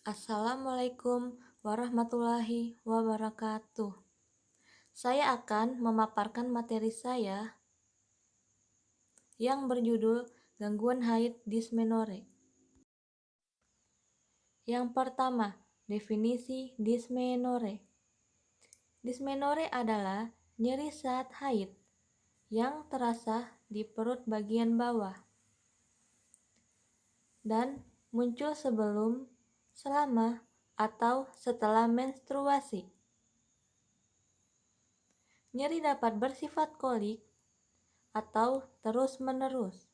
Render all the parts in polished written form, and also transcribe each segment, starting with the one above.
Assalamualaikum warahmatullahi wabarakatuh. Saya akan memaparkan materi saya yang berjudul gangguan haid dysmenorrhea. Yang pertama, definisi dysmenorrhea. Dysmenorrhea adalah nyeri saat haid yang terasa di perut bagian bawah dan muncul sebelum, selama, atau setelah menstruasi. Nyeri dapat bersifat kolik atau terus-menerus.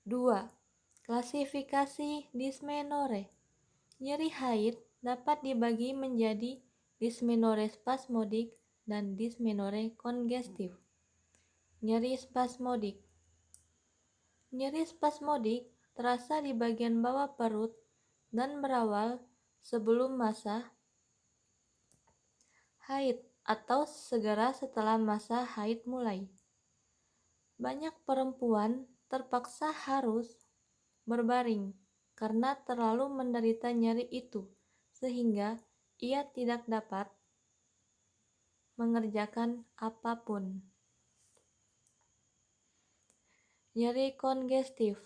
2. Klasifikasi dysmenorrhea. Nyeri haid dapat dibagi menjadi dysmenorrhea spasmodik dan dysmenorrhea kongestif. Nyeri spasmodik. Nyeri spasmodik terasa di bagian bawah perut dan berawal sebelum masa haid atau segera setelah masa haid mulai. Banyak perempuan terpaksa harus berbaring karena terlalu menderita nyeri itu, sehingga ia tidak dapat mengerjakan apapun. Nyeri kongestif.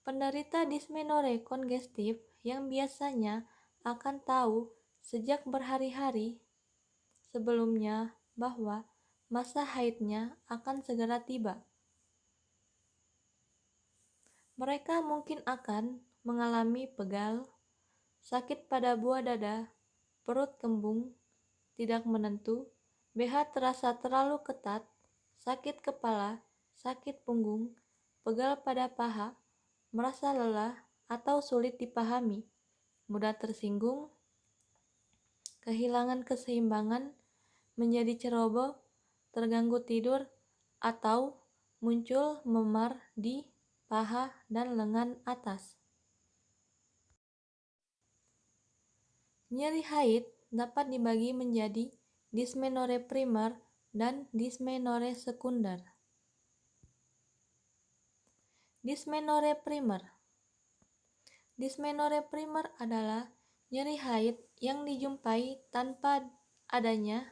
Penderita dysmenorrhea kongestif yang biasanya akan tahu sejak berhari-hari sebelumnya bahwa masa haidnya akan segera tiba. Mereka mungkin akan mengalami pegal, sakit pada buah dada, perut kembung, tidak menentu, BH terasa terlalu ketat, sakit kepala, sakit punggung, pegal pada paha, merasa lelah atau sulit dipahami, mudah tersinggung, kehilangan keseimbangan, menjadi ceroboh, terganggu tidur, atau muncul memar di paha dan lengan atas. Nyeri haid dapat dibagi menjadi dysmenorrhea primer dan dysmenorrhea sekunder. Dysmenorrhea primer. Dysmenorrhea primer adalah nyeri haid yang dijumpai tanpa adanya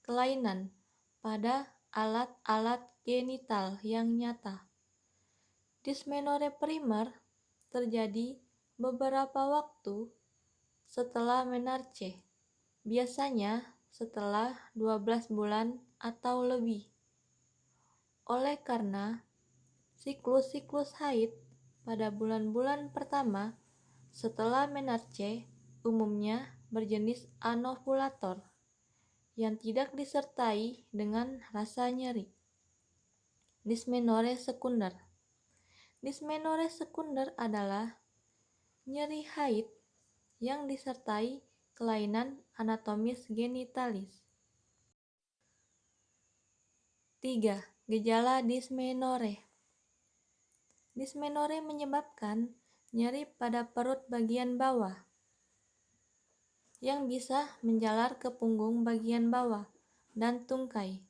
kelainan pada alat-alat genital yang nyata. Dysmenorrhea primer terjadi beberapa waktu setelah menarche, biasanya setelah 12 bulan atau lebih. Oleh karena siklus-siklus haid pada bulan-bulan pertama setelah menarche umumnya berjenis anovulator yang tidak disertai dengan rasa nyeri. Dysmenorrhea sekunder. Dysmenorrhea sekunder adalah nyeri haid yang disertai kelainan anatomis genitalis. 3. Gejala dysmenorrhea. Dysmenorrhea menyebabkan nyeri pada perut bagian bawah yang bisa menjalar ke punggung bagian bawah dan tungkai.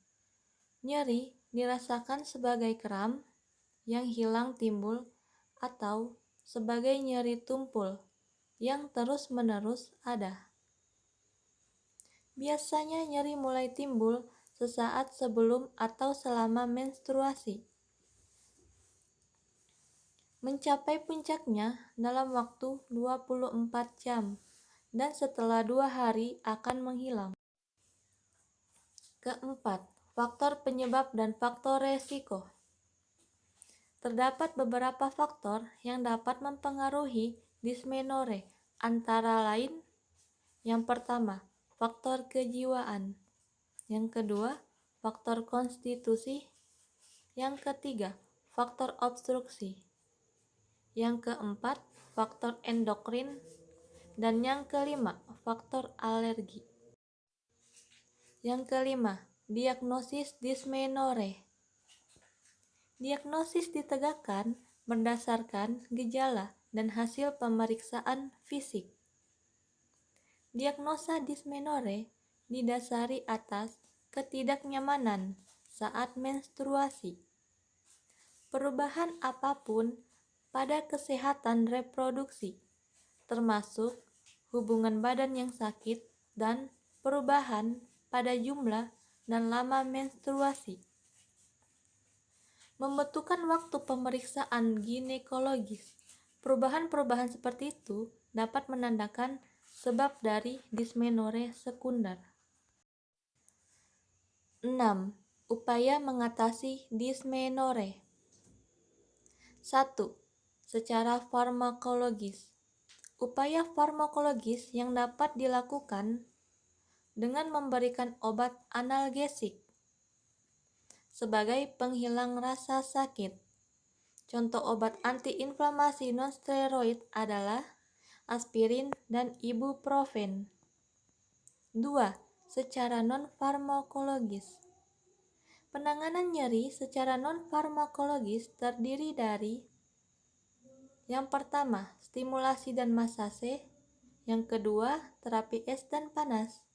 Nyeri dirasakan sebagai kram yang hilang timbul atau sebagai nyeri tumpul yang terus-menerus ada. Biasanya nyeri mulai timbul sesaat sebelum atau selama menstruasi, mencapai puncaknya dalam waktu 24 jam dan setelah 2 hari akan menghilang. Keempat, faktor penyebab dan faktor resiko. Terdapat beberapa faktor yang dapat mempengaruhi dysmenorrhea, antara lain: yang pertama, faktor kejiwaan; yang kedua, faktor konstitusi; yang ketiga, faktor obstruksi; yang keempat, faktor endokrin; dan yang kelima, faktor alergi. Yang kelima, diagnosis dysmenorrhea. Diagnosis ditegakkan berdasarkan gejala dan hasil pemeriksaan fisik. Diagnosa dysmenorrhea didasari atas ketidaknyamanan saat menstruasi, perubahan apapun pada kesehatan reproduksi, termasuk hubungan badan yang sakit dan perubahan pada jumlah dan lama menstruasi. Membutuhkan waktu pemeriksaan ginekologis. Perubahan-perubahan seperti itu dapat menandakan sebab dari dismenore sekunder. 6. Upaya mengatasi dismenore. 1. Secara farmakologis. Upaya farmakologis yang dapat dilakukan dengan memberikan obat analgesik sebagai penghilang rasa sakit. Contoh obat antiinflamasi non-steroid adalah aspirin dan ibuprofen. 2. Secara non-farmakologis. Penanganan nyeri secara non-farmakologis terdiri dari yang pertama, stimulasi dan masase. Yang kedua, terapi es dan panas.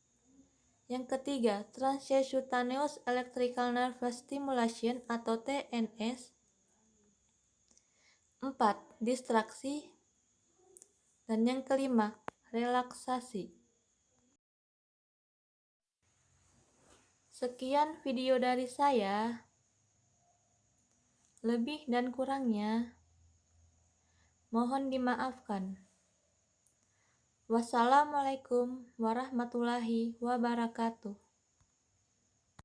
Yang ketiga, Transcutaneous Electrical Nerve Stimulation atau TNS. 4. Distraksi. Dan yang kelima, relaksasi. Sekian video dari saya. Lebih dan kurangnya mohon dimaafkan. Wassalamualaikum warahmatullahi wabarakatuh.